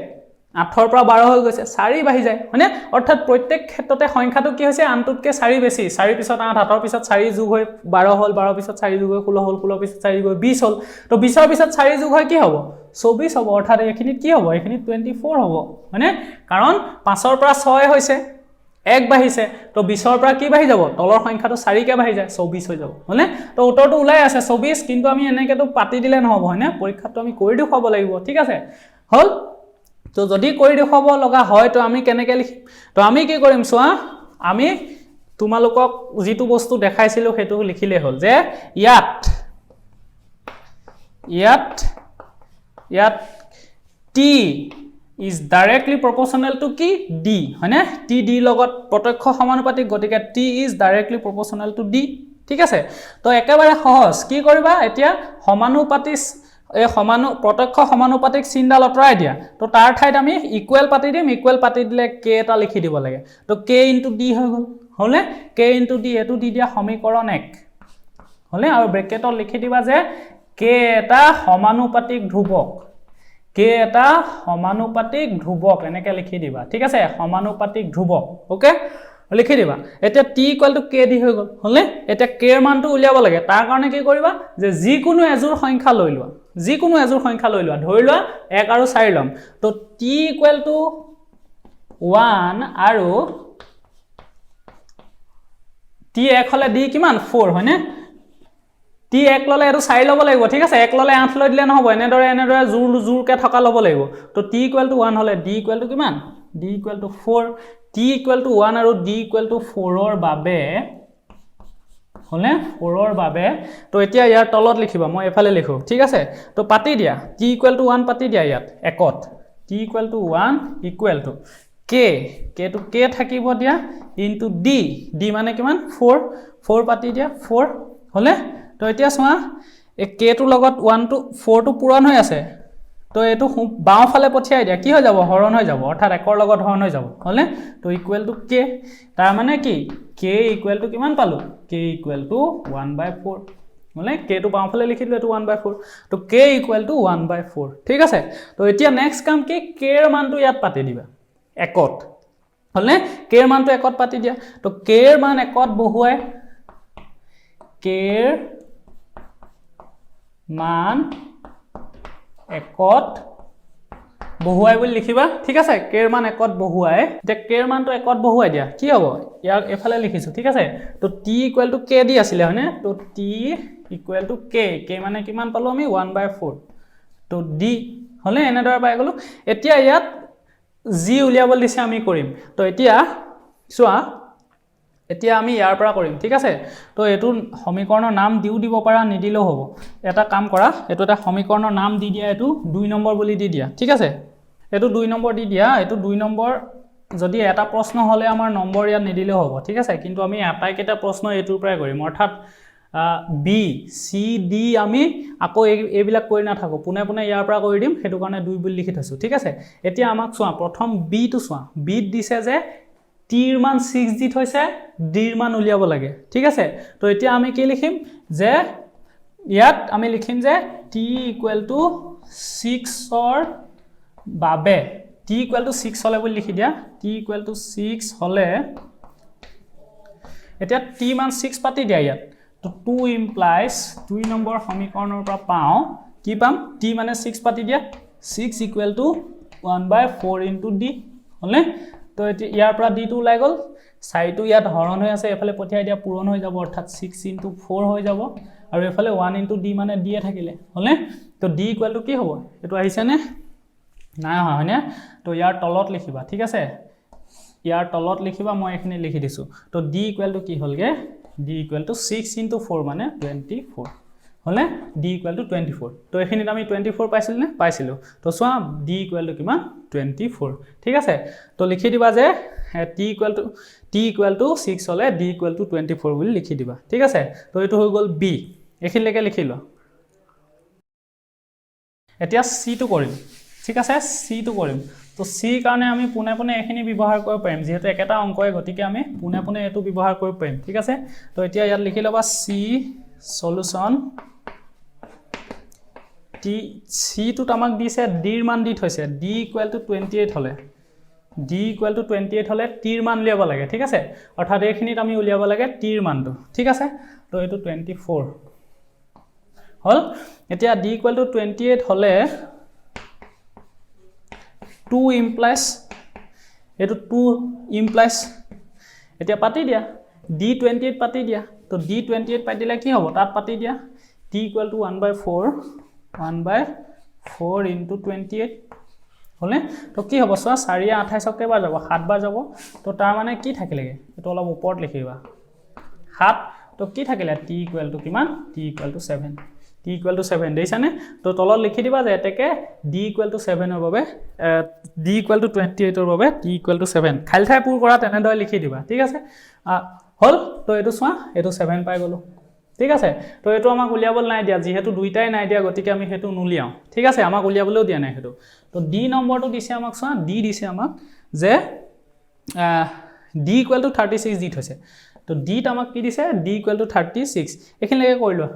8 ৰ পৰা 12 হৈ গৈছে 4 বাঢ়ি যায় মানে অৰ্থাৎ প্ৰত্যেক ক্ষেত্ৰতে সংখ্যাটো কি হৈছে আনটোতকে 4 বেছি 4 পিছত 8 8 ৰ পিছত 4 যোগ হৈ 12 হ'ল 12 পিছত 4 যোগ হৈ 16 হ'ল 16 পিছত 4 যোগ হৈ 20 হ'ল তো 20 ৰ পিছত 4 যোগ হৈ কি হ'ব 24 হ'ব অৰ্থাৎ এখিনিত কি হ'ব এখিনিত 24 হ'ব মানে কাৰণ 5 ৰ পৰা 6 হৈছে 1 বাঢ়িছে তো 20 ৰ পৰা কি বাঢ়ি যাব তলৰ সংখ্যাটো 4 কে বাঢ়ি যায় 24 হৈ যাব হয়নে তো উত্তৰটো ওলাই আছে 24 কিন্তু আমি এনেকেটো পাতি দিলে নহব হয়নে পৰীক্ষাটো আমি কৰি দেখুৱাব লাগিব ঠিক আছে হল তো যদি কৰি দেখুৱাব লগা হয় তো আমি কেনেকে লিখিম তো আমি কি কৰিম চোৱা আমি তোমালোকক যেটো বস্তু দেখাইছিলো হেতু লিখিলে হল যে ইয়াত t is directly proportional to কি d হয়নে t d লগত প্ৰত্যক্ষ সমানুপাতিক গতিকে t is directly proportional to d ঠিক আছে তো একেবাৰে সহজ কি কৰিবা এতিয়া সমানুপাতিক প্ৰত্যক্ষ সমানুপাতিক চিনডাল অতৰাই দিয়া তো তাৰ ঠাইত আমি ইকুৱেল পাতি দিম ইকুৱেল পাতি দিলে k এটা লিখি দিব লাগে তো k * d হৈ গল হলে k * d এটো দি দিয়া সমীকৰণ 1 হলে আৰু ব্ৰেকেটত লিখি দিবা যে k এটা সমানুপাতিক ধ্ৰুৱক k এটা সমানুপাতিক ধ্ৰুৱক এনেকে লিখি দিবা ঠিক আছে সমানুপাতিক ধ্ৰুৱক ওকে লিখি দিবা এতিয়া t = k দি হৈ গল হলে এতিয়া k ৰ মানটো উলিয়াব লাগে তাৰ কাৰণে কি কৰিবা যে যিকোনো এজোৰ সংখ্যা লৈ লোৱা ধৰি লোৱা 1 আৰু 4 লম তো t = 1 আৰু t 1 হলে d কিমান 4 হয়নে t 1 ললে এটো 4 লব লাগিব ঠিক আছে 1 ললে 8 লৈ দিলে নহব এনেদৰে জোৰকে থকা লব লাগিব তো t = 1 হলে d = কিমান d = 4 t = 1 আৰু d = 4 ৰ বাবে হলে 4 ৰ বাবে তো এতিয়া ইয়াৰ তলত লিখিবা মই এফালে লিখো ঠিক আছে তো পাতি দিয়া t = 1 পাতি দিয়া ইয়াত একত t = 1 = k টো k থাকিব দিয়া ইনটু d মানে কিমান 4 পাতি দিয়া 4 হলে তো এতিয়া চোৱা এই k টোৰ লগত 1 টো 4 টো পূৰণ হৈ আছে তো এইটো বাওঁফালে পঠিয়াই দিয়া কি হৈ যাব হৰণ হৈ যাব অৰ্থাৎ 1 ৰ লগত হৰণ হৈ যাব হলে তো ইকুৱেল টু k তাৰ মানে কি k ইকুৱেল টু কিমান পালো k ইকুৱেল টু 1/4 হলে k টো বাওঁফালে লিখি দিলে এইটো 1/4 তো k ইকুৱেল টু 1/4 ঠিক আছে তো এতিয়া নেক্সট কাম কি k ৰ মানটো ইয়াত পাতি দিবা একত হলে k ৰ মানটো একত পাতি দিয়া তো k ৰ মান একত বহুৱাই k ৰ মান একত বহুৱাই বুলি লিখিবা ঠিক আছে k ৰ মান একত বহুৱাই যে k ৰ মানটো একত বহুৱাই দিয়া কি হ'ব ইয়াৰ এফালে লিখিছো ঠিক আছে তো t ইকুৱেল টু k দি আছিল হয়নে তো t equal to k k মানে কিমান পালো আমি 1/4 তো d হলে এনেদৰে পাই গলো এতিয়া ইয়াত g উলিয়াবলৈ দিছে আমি কৰিম তো এতিয়া চোৱা এতিয়া আমি ইয়াৰ পৰা কৰিম ঠিক আছে তো এটো সমীকৰণৰ নাম দিও দিব পাৰা নিদিলেও হ'ব এটা কাম কৰা এটো এটা সমীকৰণৰ নাম দি দিয়া এটো 2 নম্বৰ বুলি দি দিয়া ঠিক আছে এটো 2 নম্বৰ দি দিয়া এটো 2 নম্বৰ যদি এটা প্ৰশ্ন হলে আমাৰ নম্বৰ ইয়াত নিদিলেও হ'ব ঠিক আছে কিন্তু আমি এটাই কেটা প্ৰশ্ন এটোৰ পৰাই কৰিম অৰ্থাৎ B C D আমি আকৌ এইবিলাক কৰি না থাকো পুনে পুনে ইয়াৰ পৰা কৰি দিম হেতু কাৰণে 2 বুলি লিখি থৈছো ঠিক আছে এতিয়া আমাক চোৱা প্ৰথম B টো চোৱা B দিছে যে t ৰ মান 6 দি থৈছে d ৰ মান উলিয়াব লাগে ঠিক আছে তো এতিয়া আমি কি লিখিম যে ইয়াত আমি লিখিম যে t ইকুৱেল টু 6 ৰ বাবে t ইকুৱেল টু 6 হলে বুলি লিখি দিয়া t ইকুৱেল টু 6 হলে এতিয়া t মান 6 পাতি দিয়া ইয়াত তো 2 ইমপ্লাইজ 2 নম্বৰ সমীকৰণৰ পৰা পাও কি পাম t মানে 6 পাতি দিয়া 6 ইকুৱেল টু 1/4 ইনটু d হলে তো ইয়াৰ পৰা d টো ওলাই গল সাইটো ইয়াত হৰণ হৈ আছে এফালে পঠিয়াই দিয়া পূৰণ হৈ যাব অৰ্থাৎ 6 ইনটু 4 হৈ যাব আৰু এফালে 1 ইনটু d মানে d এ থাকিলে হলে তো d ইকুৱেল টু কি হ'ব এটো আহিছে নে নাই হয়নে তো ইয়াৰ তলত লিখিবা ঠিক আছে ইয়াৰ তলত লিখিবা মই এখানে লিখি দিছো তো d ইকুৱেল টু কি হলগে d ইকুৱেল টু 6 ইনটু 4 মানে 24 হলে d ইকুৱেল টু 24 তো এখিনিত আমি 24 পাইছিল নে পাইছিলো তো সোয়া d ইকুৱেল টু কিমান 24 ঠিক আছে তো লিখি দিবা যে t ইকুৱেল টু 6 হলে d ইকুৱেল টু 24 বুলি লিখি দিবা ঠিক আছে তো এটো হৈ গল b এখিনলৈকে লিখি ল এতিয়া c টো কৰিম ঠিক আছে c টো কৰিম তো c কাৰণে আমি পুনে পুনে এখিনি ব্যৱহাৰ কৰিব পাৰিম যেহেতু একেটা অংকয়ে গতিকে আমি পুনে পুনে এটো ব্যৱহাৰ কৰিব পাৰিম ঠিক আছে তো এতিয়া ইয়াত লিখি লবা c সলিউশন c টো আমাক দিছে d ৰ মান দি থৈছে d ইকুৱেল টু 28 হলে d ইকুৱেল টু 28 হলে t ৰ মান উলিয়াব লাগে ঠিক আছে অৰ্থাৎ এখিনিত আমি উলিয়াব লাগে t ৰ মানটো ঠিক আছে তো এটো 24 হল এতিয়া d ইকুৱেল টু 28 হলে 2 ইমপ্লাইজ এটো 2 ইমপ্লাইজ এতিয়া পাতি দিয়া d28 পাতি দিয়া তো d28 পাতি দিলে কি হ'ব তাত পাতি দিয়া t ইকুৱেল টু 1/4 ইনটু 28 হলে তো কি হ'ব সোয়া 4 28 কেবাৰ যাব 7 বাৰ যাব তো তাৰ মানে কি থাকিলেগে এটো অলপ ওপৰত লিখিবা 7 তো কি থাকিলে t ইকুৱেল টু কিমান t equal to 7 t equal to 7 দেইছানে তো তলত লিখি দিবা যে এতেকে d ইকুৱেল টু 7 ৰ বাবে d ইকুৱেল টু 28 ৰ বাবে t ইকুৱেল টু 7 খালি ঠাই পুৰ কৰা তেনেদৰে লিখি দিবা ঠিক আছে হল তো এটো সোয়া এটো 7 পাই গলো ঠিক আছে তো এটো আমাক উলিয়াবল নাই দিয়া যেহেতু দুইটাই নাই দিয়া গতিকে আমি হেতু নুলিয়াও ঠিক আছে আমাক উলিয়াবলৈও দিয়া নাই হেতু তো d নম্বৰটো দিছে আমাক সোয়া d দিছে আমাক যে d ইকুৱেল টু 36 দি থৈছে তো d ত আমাক কি দিছে d ইকুৱেল টু 36 এখিনলৈকে কৰিলো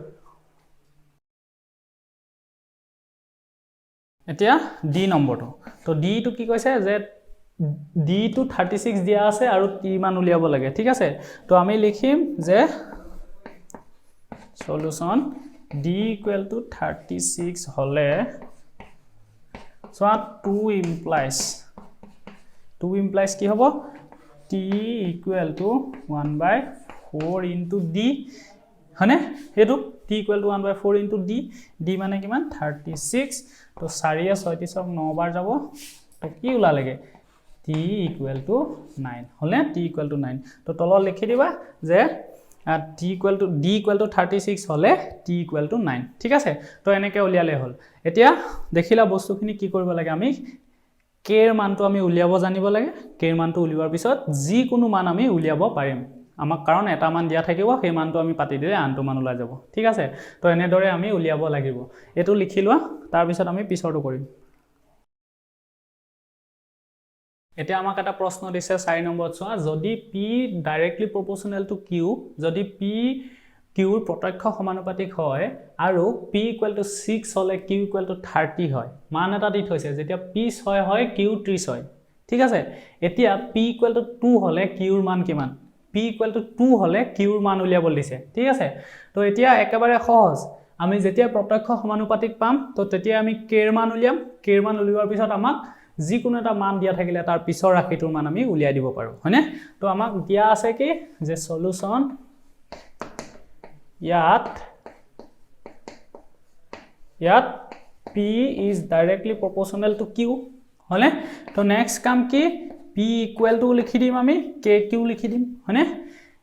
এতিয়া d নম্বৰটো তো d টো কি কৈছে যে d টো 36 দিয়া আছে আৰু t মান উলিয়াব লাগে ঠিক আছে তো আমি লিখিম যে সলিউশন d ইকুৱেল টু 36 হলে so 2 implies কি হ'ব t equal to 1/4 into d হনে হেতু t equal to 1/4 into d d মানে কিমান 36 তো 4 36 9 বাৰ যাব তো কি উলালেগে t ইকুৱেল টু 9 হলে t ইকুৱেল টু 9 তো তলত লিখি দিবা যে t equal to d equal to 36 হলে t ইকুৱেল টু 9 ঠিক আছে তো এনেকে উলিয়ালে হল এতিয়া দেখিলা বস্তুখিনি কি কৰিব লাগে আমি k ৰ মানটো আমি উলিয়াব জানিব লাগে k ৰ মানটো উলিওৱাৰ পিছত যি কোনো মান আমি উলিয়াব পাৰিম আমাক কাৰণ এটা মান দিয়া থাকিব সেই মানটো আমি পাতি দিলে আনটো মান ওলাই যাব ঠিক আছে তো এনেদৰে আমি উলিয়াব লাগিব এটো লিখি লোৱা তাৰ পিছত আমি পিছৰটো কৰিম এতিয়া আমাক এটা প্ৰশ্ন দিছে 4 নম্বৰত চোৱা যদি p ডাইৰেক্টলি প্ৰপোৰ্শনেল টু q যদি p q ৰ প্ৰত্যক্ষ সমানুপাতিক হয় আৰু p = 6 হলে q = 30 হয় মান এটা দি থৈছে যেতিয়া p 6 হয় q 30 হয় ঠিক আছে এতিয়া p = 2 হলে q ৰ মান কিমান p = 2 হলে q ৰ মান উলিয়াব দিছে ঠিক আছে তো এতিয়া একেবাৰে সহজ আমি যেতিয়া প্ৰত্যক্ষ সমানুপাতিক পাম তো তেতিয়া আমি k ৰ মান উলিয়াম k ৰ মান উলিওৱাৰ পিছত আমাক যিকোনো এটা মান দিয়া থাকিলে তাৰ পিছৰ ৰাশিটোৰ মান আমি উলিয়াই দিব পাৰো হয়নে তো আমাক দিয়া আছে কি যে সলিউশন ইয়াত p is directly proportional to q হয়নে তো নেক্সট কাম কি p = লিখি দিম আমি kq লিখি দিম হয়নে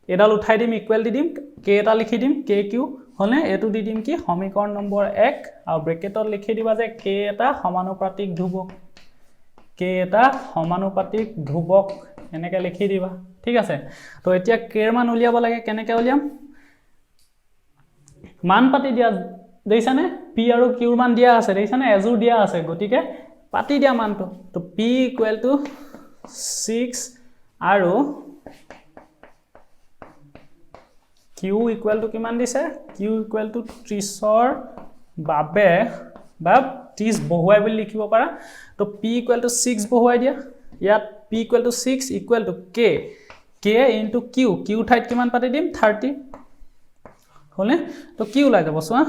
এডাল উঠাই দিম ইকুৱেল দি দিম k এটা লিখি দিম kq হয়নে এটো দি দিম কি সমীকৰণ নম্বৰ 1 আৰু ব্ৰেকেটত লিখি দিবা যে k এটা সমানুপাতিক ধ্ৰুৱক k এটা সমানুপাতিক ধ্ৰুৱক এনেকৈ লিখি দিবা ঠিক আছে তো এতিয়া k ৰ মান উলিয়াব লাগে কেনেকৈ উলিয়াম মান পাতি দিয়া দেইছানে p আৰু q ৰ মান দিয়া আছে দেইছানে এজুৰ দিয়া আছে গতিকে পাতি দিয়া মানটো তো p = 6 আৰু q = কিমান দিছে q = 30 ৰ বাবে বা 30 বহুৱাই বুলি লিখিব পাৰা তো p = 6 বহুৱাই দিয়া ইয়াত p = 6 = k * q ঠাইত কিমান পাতি দিম 30 হলে তো কি ওলাই যাব চোৱা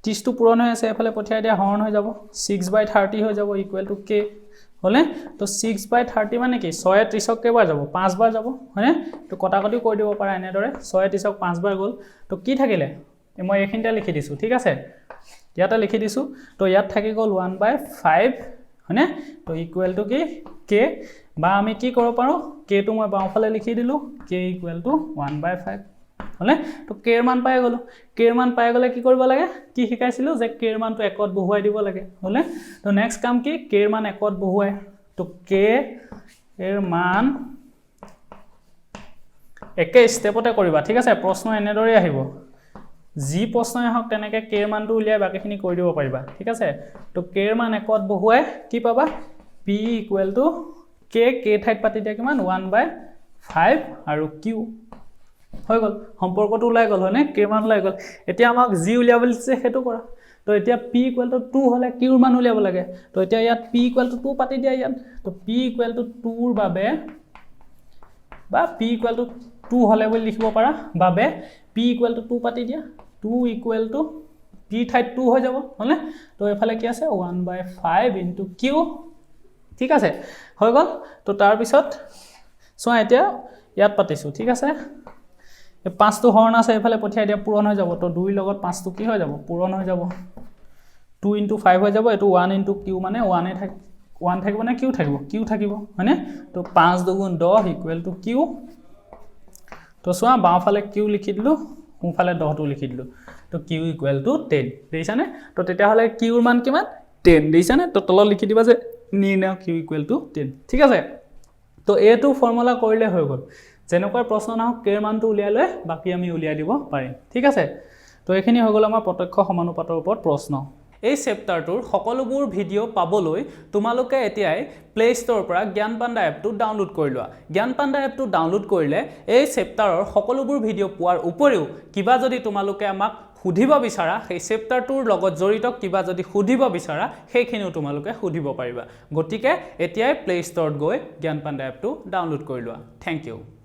30 টো পূৰণ হৈ আছে এফালে পঠিয়াই দিয়া হৰণ হৈ যাব 6/30 হৈ যাব = k হলে তো 6/30 মানে কি 6 এ 30ক কেইবাৰ যাব 5 বাৰ যাব হয়নে তো কটাকটি কৰি দিব পাৰা এনেদৰে 6 এ 30ক 5 বাৰ গল তো কি থাকিলে মই এইখিনতে লিখি দিছো ঠিক আছে ইয়াতে লিখি দিছো তো ইয়াত থাকি গল 1/5 হয়নে তো = কি k বা আমি কি কৰিব পাৰো k টো মই বাওঁফালে লিখি দিলো k = 1/5 হলে তো k ৰ মান পাই গলো k ৰ মান পাই গলে কি কৰিব লাগে কি শিকাইছিলো যে k ৰ মানটো একত বহুৱাই দিব লাগে হলে তো নেক্সট কাম কি k ৰ মান একত বহুৱাই তো k এৰ মান একে স্টেপতে কৰিবা ঠিক আছে প্ৰশ্ন এনেদৰে আহিব জি প্ৰশ্নই হওক তেনেকে k ৰ মানটো উলিয়াই বাকিখিনি কৰি দিব পাৰিবা ঠিক আছে তো k ৰ মান একত বহুৱাই কি পাবা p = k ঠাইত পাতি দিয়া কিমান 1/5 আৰু q হৈ গল সম্পৰ্কটো ওলাই গল হয়নে k মান ওলাই গল এতিয়া আমাক g উলিয়াব দিছে হেতু কৰা তো এতিয়া p = 2 হলে q ৰ মান উলিয়াব লাগে তো এতিয়া ইয়াত p = 2 পাতি দিয়া ইয়াত তো p = 2 ৰ বাবে বা p = 2 হলে বুলি লিখিব পাৰা বাবে p = 2 পাতি দিয়া 2 = p ঠাইত 2 হৈ যাব হলে তো এফালে কি আছে 1/5 * q ঠিক আছে হৈ গল তো তাৰ পিছত চোৱা এতিয়া ইয়াত পাতিছো ঠিক আছে 5 টো হৰণ আছে এফালে পঠিয়াই দিয়া পূৰণ হৈ যাব তো 2 ৰ লগত 5 টো কি হৈ যাব পূৰণ হৈ যাব 2 * 5 হৈ যাব এটো 1 * q মানে 1 এ থাকে 1 থাকিব না q থাকিব q থাকিব হয়নে তো 5 * 2 = 10 = q তো চোৱা বাওঁফালে q লিখি দিলো সোঁফালে 10 টো লিখি দিলো তো q = 10 দেইছানে তো তেতিয়া হলে q ৰ মান কিমান 10 দেইছানে তো তলত লিখি দিবা যে নিৰ্ণয় q = 10 ঠিক আছে তো এটো ফৰ্মুলা কৰিলে হৈ গল যেনেকৈ প্ৰশ্ন নাহক k ৰ মানটো উলিয়াই লৈ বাকি আমি উলিয়াই দিব পাৰিম ঠিক আছে তো এখিনি হৈ গল আমাৰ প্ৰত্যক্ষ সমানুপাতৰ ওপৰত প্ৰশ্ন এই চেপ্টাৰটোৰ সকলোবোৰ ভিডিও পাবলৈ তোমালোকে এতিয়াই প্লে ষ্টৰৰ পৰা জ্ঞান পাণ্ডা এপটো ডাউনলোড কৰি লোৱা জ্ঞান পাণ্ডা এপটো ডাউনলোড কৰিলে এই চেপ্টাৰৰ সকলোবোৰ ভিডিও পোৱাৰ উপৰিও কিবা যদি তোমালোকে আমাক সুধিব বিচাৰা সেই চেপ্টাৰটোৰ লগত জড়িত কিবা যদি সুধিব বিচাৰা সেইখিনিও তোমালোকে সুধিব পাৰিবা গতিকে এতিয়াই প্লে ষ্টৰত গৈ জ্ঞান পাণ্ডা এপটো ডাউনলোড কৰি লোৱা থ্যাংক ইউ